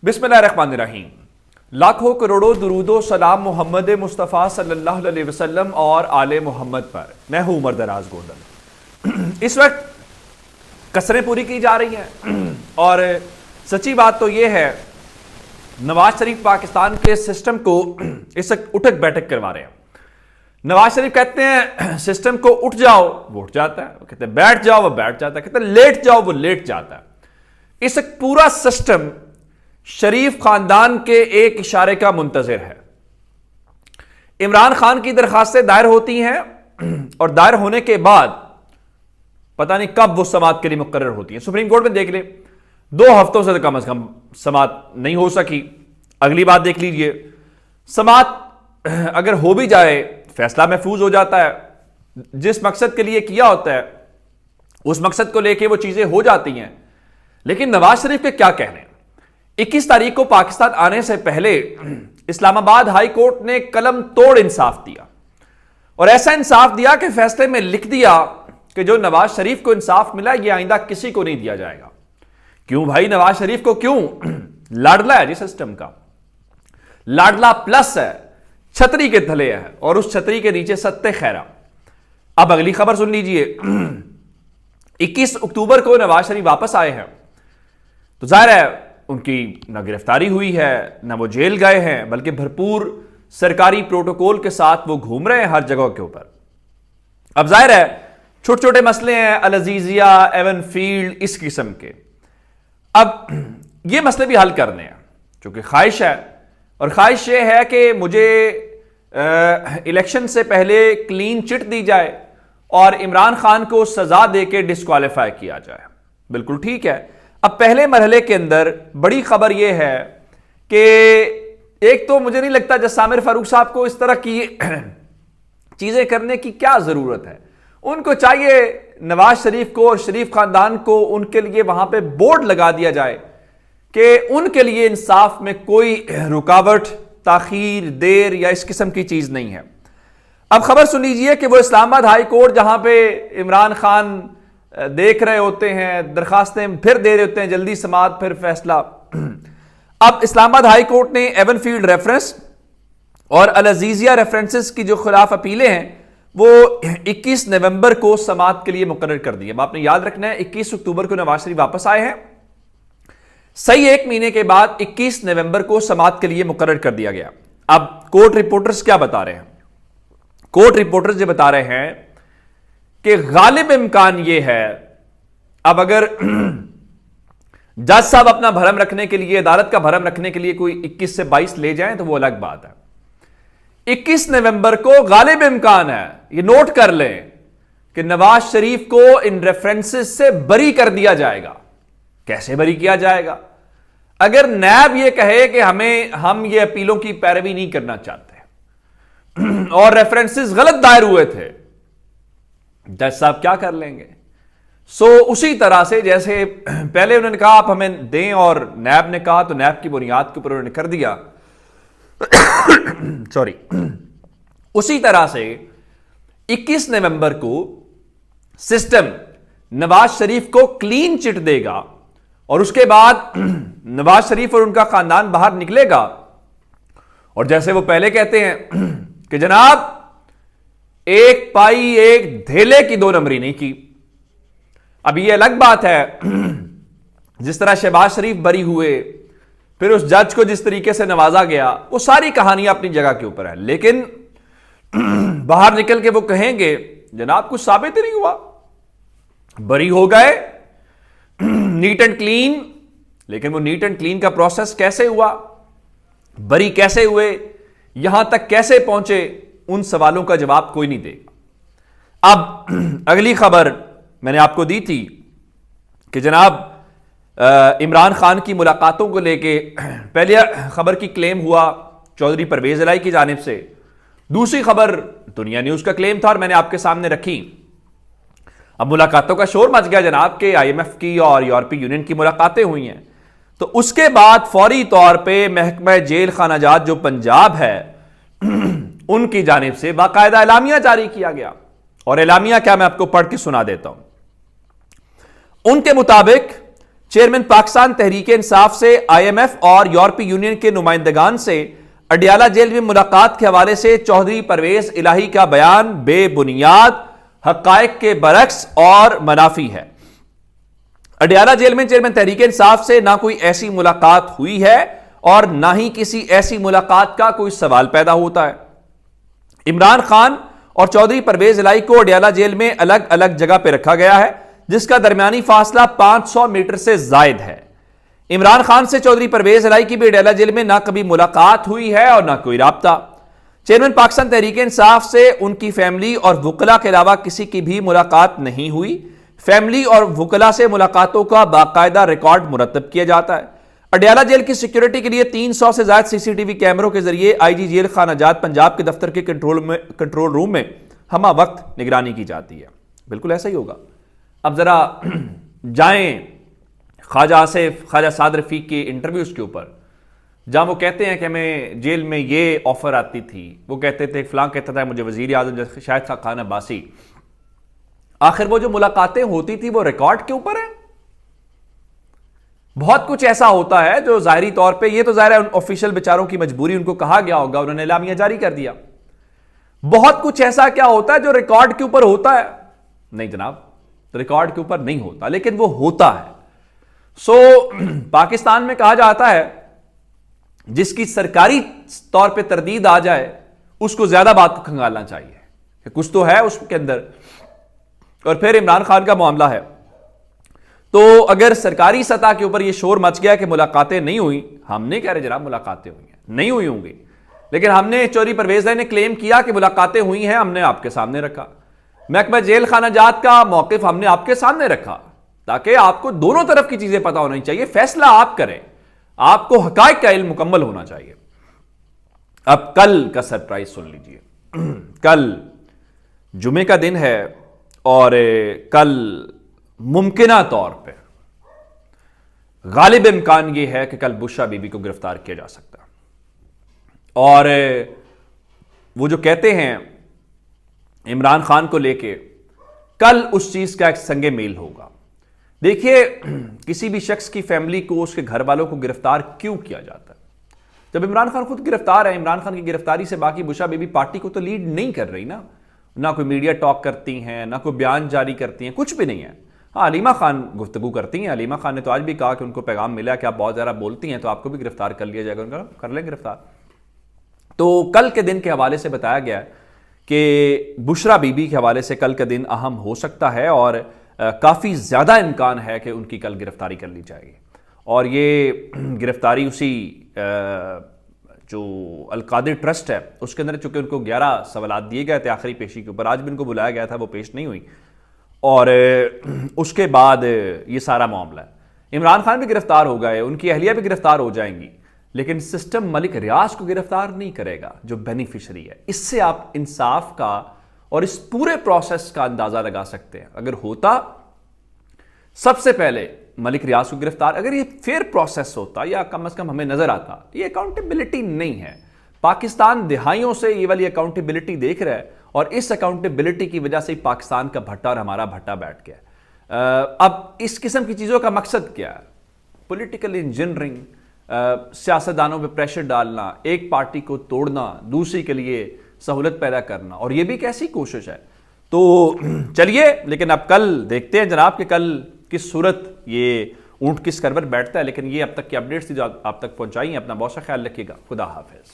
बिस्मिल्लाहिर्रहमानिर्रहीम। लाखों करोड़ों दुरूदो सलाम मोहम्मद मुस्तफ़ा सल्लल्लाहु अलैहि वसल्लम और आले मोहम्मद पर। मैं हूं उमर दराज गोंदल। इस वक्त कसरें पूरी की जा रही हैं और सच्ची बात तो यह है, नवाज शरीफ पाकिस्तान के सिस्टम को इस वक्त उठक बैठक करवा रहे हैं। नवाज शरीफ कहते हैं सिस्टम को उठ जाओ, वो उठ जाता है। कहते हैं बैठ जाओ, वो बैठ जाता है। कहते हैं लेट जाओ, वो लेट जाता है। इस वक्त पूरा सिस्टम शरीफ खानदान के एक इशारे का मुंतजिर है। इमरान खान की दरखास्तें दायर होती हैं और दायर होने के बाद पता नहीं कब वो समाअत के लिए मुकर्रर होती है। सुप्रीम कोर्ट में देख ले, 2 हफ्तों से कम समाअत नहीं हो सकी। अगली बात देख लीजिए, समाअत अगर हो भी जाए फैसला महफूज हो जाता है। जिस मकसद के लिए किया होता है उस मकसद को लेके वो चीजें हो जाती हैं। लेकिन नवाज शरीफ के क्या कहने। 21 तारीख को पाकिस्तान आने से पहले इस्लामाबाद हाई कोर्ट ने कलम तोड़ इंसाफ दिया और ऐसा इंसाफ दिया कि फैसले में लिख दिया कि जो नवाज शरीफ को इंसाफ मिला यह आइंदा किसी को नहीं दिया जाएगा। क्यों भाई, नवाज शरीफ को क्यों? लाडला है जी सिस्टम का, लाडला प्लस है, छतरी के तले है और उस छतरी के नीचे सत्ते खैरा। अब अगली खबर सुन लीजिए। 21 अक्टूबर को नवाज शरीफ वापस आए हैं तो जाहिर है उनकी न गिरफ्तारी हुई है, न वो जेल गए हैं, बल्कि भरपूर सरकारी प्रोटोकॉल के साथ वो घूम रहे हैं हर जगह के ऊपर। अब जाहिर है छोटे छोटे मसले हैं, अल अजीजिया, एवन फील्ड, इस किस्म के। अब ये मसले भी हल करने हैं क्योंकि ख्वाहिश है, और ख्वाहिश ये है कि मुझे इलेक्शन से पहले क्लीन चिट दी जाए और इमरान खान को सजा देके डिस्क्वालीफाई किया जाए। बिल्कुल ठीक है। अब पहले मरहले के अंदर बड़ी खबर यह है कि एक तो मुझे नहीं लगता जज सामिर फारूक साहब को इस तरह की चीजें करने की क्या जरूरत है। उनको चाहिए नवाज शरीफ को और शरीफ खानदान को उनके लिए वहां पे बोर्ड लगा दिया जाए कि उनके लिए इंसाफ में कोई रुकावट, ताखीर, देर या इस किस्म की चीज नहीं है। अब खबर सुन लीजिए कि वो इस्लामाबाद हाई कोर्ट जहां पे इमरान खान देख रहे होते हैं, दरखास्तें फिर दे रहे होते हैं, जल्दी समाअत फिर फैसला। अब इस्लामाबाद हाई कोर्ट ने एवन फील्ड रेफरेंस और अल अजीजिया रेफरेंसेस की जो खिलाफ अपीलें हैं वो 21 नवंबर को समाअत के लिए मुकर्रर कर दी। अब आपने याद रखना है 21 अक्टूबर को नवाज शरीफ वापस आए हैं, सही 1 महीने के बाद 21 नवंबर को समाअत के लिए मुकर्रर कर दिया गया। अब कोर्ट रिपोर्टर्स क्या बता रहे हैं? कोर्ट रिपोर्टर्स ये बता रहे हैं कि गालिब इम्कान यह है, अब अगर जज साहब अपना भरम रखने के लिए, अदालत का भरम रखने के लिए कोई 21 से 22 ले जाएं तो वो अलग बात है। 21 नवंबर को गालिब इम्कान है, ये नोट कर लें, कि नवाज शरीफ को इन रेफरेंसेस से बरी कर दिया जाएगा। कैसे बरी किया जाएगा? अगर नैब ये कहे कि हम ये अपीलों की पैरवी नहीं करना चाहते और रेफरेंसेस गलत दायर हुए थे, जज साहब क्या कर लेंगे? उसी तरह से जैसे पहले उन्होंने कहा आप हमें दें और नैब ने कहा तो नैब की बुनियाद के ऊपर उन्होंने कर दिया सॉरी। उसी तरह से 21 नवंबर को सिस्टम नवाज शरीफ को क्लीन चिट देगा और उसके बाद नवाज शरीफ और उनका खानदान बाहर निकलेगा और जैसे वो पहले कहते हैं कि जनाब एक पाई एक धेले की 2 नंबरी नहीं की। अब ये अलग बात है जिस तरह शहबाज शरीफ बरी हुए, फिर उस जज को जिस तरीके से नवाजा गया, वो सारी कहानियां अपनी जगह के ऊपर है। लेकिन बाहर निकल के वो कहेंगे जनाब कुछ साबित ही नहीं हुआ, बरी हो गए नीट एंड क्लीन। लेकिन वो नीट एंड क्लीन का प्रोसेस कैसे हुआ, बरी कैसे हुए, यहां तक कैसे पहुंचे, उन सवालों का जवाब कोई नहीं देगा। अब अगली खबर मैंने आपको दी थी कि जनाब इमरान खान की मुलाकातों को लेके पहले खबर की क्लेम हुआ चौधरी परवेज इलाही की जानिब से, दूसरी खबर दुनिया न्यूज का क्लेम था और मैंने आपके सामने रखी। अब मुलाकातों का शोर मच गया जनाब के IMF की और यूरोपीय यूनियन की मुलाकातें हुई हैं, तो उसके बाद फौरी तौर पर महकमा जेल खानाजात जो पंजाब है उनकी जानिब से बाकायदा एलामिया जारी किया गया। और एलामिया क्या, मैं आपको पढ़ के सुना देता हूं। उनके मुताबिक चेयरमैन पाकिस्तान तहरीक इंसाफ से IMF और यूरोपीय यूनियन के नुमाइंदगान से अडियाला जेल में मुलाकात के हवाले से चौधरी परवेज इलाही का बयान बेबुनियाद, हकायक के बरक्स और मनाफी है। अडियाला जेल में चेयरमैन तहरीक इंसाफ से ना कोई ऐसी मुलाकात हुई है और ना ही किसी ऐसी मुलाकात का कोई सवाल पैदा होता है। इमरान खान और चौधरी परवेज इलाही को अडियाला जेल में अलग अलग जगह पर रखा गया है, जिसका दरमियानी फासला 500 मीटर से जायद है। इमरान खान से चौधरी परवेज इलाही की भी अडियाला जेल में ना कभी मुलाकात हुई है और ना कोई राब्ता। चेयरमैन पाकिस्तान तहरीक इंसाफ से उनकी फैमिली और वुकला के अलावा किसी की भी मुलाकात नहीं हुई। फैमिली और वुकला से मुलाकातों का बाकायदा रिकॉर्ड मुरतब किया जाता है। अडियाला जेल की सिक्योरिटी के लिए 300 से ज्यादा CCTV कैमरों के जरिए IG जेल खाना जात पंजाब के दफ्तर के कंट्रोल रूम में हमा वक्त निगरानी की जाती है। बिल्कुल ऐसा ही होगा। अब जरा जाएं ख्वाजा आसिफ, ख्वाजा साद रफीक के इंटरव्यूज के ऊपर, जहां वो कहते हैं कि हमें जेल में ये ऑफर आती थी, वो कहते थे, फलां कहता था मुझे वजीर आजम शाहिद खान अब्बासी। आखिर वो जो मुलाकातें होती थी वो रिकॉर्ड के ऊपर है। बहुत कुछ ऐसा होता है जो जाहिरी तौर पे, ये तो जाहिर है ऑफिशियल बेचारों की मजबूरी, उनको कहा गया होगा, उन्होंने एलामिया जारी कर दिया। बहुत कुछ ऐसा क्या होता है जो रिकॉर्ड के ऊपर होता है? नहीं जनाब, रिकॉर्ड के ऊपर नहीं होता, लेकिन वो होता है। पाकिस्तान में कहा जाता है जिसकी सरकारी तौर पे तरदीद आ जाए उसको ज्यादा बात को खंगालना चाहिए कि कुछ तो है उसके अंदर। और फिर इमरान खान का मामला है, तो अगर सरकारी सतह के ऊपर यह शोर मच गया कि मुलाकातें नहीं हुई, हम नहीं कह रहे जनाब मुलाकातें हुई हैं, नहीं हुई होंगी, लेकिन हमने चौधरी परवेज ने क्लेम किया कि मुलाकातें हुई हैं, हमने आपके सामने रखा। महकमा जेल खाना जात का मौकिफ हमने आपके सामने रखा, ताकि आपको दोनों तरफ की चीजें पता होनी चाहिए, फैसला आप करें, आपको हकायक का इल्म मुकम्मल होना चाहिए। अब कल का सरप्राइज सुन लीजिए। कल जुमे का दिन है और कल मुमकिना तौर पे गालिब इम्कान यह है कि कल बुशरा बीबी को गिरफ्तार किया जा सकता है। और वो जो कहते हैं इमरान खान को लेके, कल उस चीज का एक संगे मेल होगा। देखिए, किसी भी शख्स की फैमिली को, उसके घर वालों को गिरफ्तार क्यों किया जाता है? जब इमरान खान खुद गिरफ्तार है, इमरान खान की गिरफ्तारी से बाकी बुशरा बीबी पार्टी को तो लीड नहीं कर रही ना कोई मीडिया टॉक करती हैं, ना कोई बयान जारी करती हैं, कुछ भी नहीं है। हाँ, अलीमा खान गुफ्तगू करती हैं। अलीमा खान ने तो आज भी कहा कि उनको पैगाम मिला कि आप बहुत ज़्यादा बोलती हैं तो आपको भी गिरफ्तार कर लिया जाएगा। उनका कर लें गिरफ्तार। तो कल के दिन के हवाले से बताया गया कि बुशरा बीबी के हवाले से कल का दिन अहम हो सकता है और काफ़ी ज़्यादा इम्कान है कि उनकी कल गिरफ्तारी कर ली जाएगी। और ये गिरफ्तारी उसी जो अलकादिर ट्रस्ट है उसके अंदर, चूंकि उनको 11 सवालात दिए गए थे आखिरी पेशी के ऊपर, आज भी उनको बुलाया गया था, वो पेश नहीं हुई। और उसके बाद ये सारा मामला है। इमरान खान भी गिरफ्तार हो गए, उनकी अहलिया भी गिरफ्तार हो जाएंगी, लेकिन सिस्टम मलिक रियाज को गिरफ्तार नहीं करेगा जो बेनिफिशरी है। इससे आप इंसाफ का और इस पूरे प्रोसेस का अंदाजा लगा सकते हैं। अगर होता सबसे पहले मलिक रियाज को गिरफ्तार, अगर ये फेयर प्रोसेस होता या कम से कम हमें नजर आता, ये अकाउंटेबिलिटी नहीं है। पाकिस्तान दिहाइयों से ये वाली अकाउंटेबिलिटी देख रहा है और इस अकाउंटेबिलिटी की वजह से ही पाकिस्तान का भट्टा और हमारा भट्टा बैठ गया। अब इस किस्म की चीज़ों का मकसद क्या है? पॉलिटिकल इंजीनियरिंग, सियासतदानों पे प्रेशर डालना, एक पार्टी को तोड़ना, दूसरी के लिए सहूलत पैदा करना, और ये भी कैसी कोशिश है। तो चलिए, लेकिन अब कल देखते हैं जनाब कि कल किस सूरत ये ऊंट किस कर पर बैठता है। लेकिन ये अब तक की अपडेट्स थी जो आप तक पहुंचाई हैं। अपना बहुत सा ख्याल रखिएगा। खुदा हाफिज।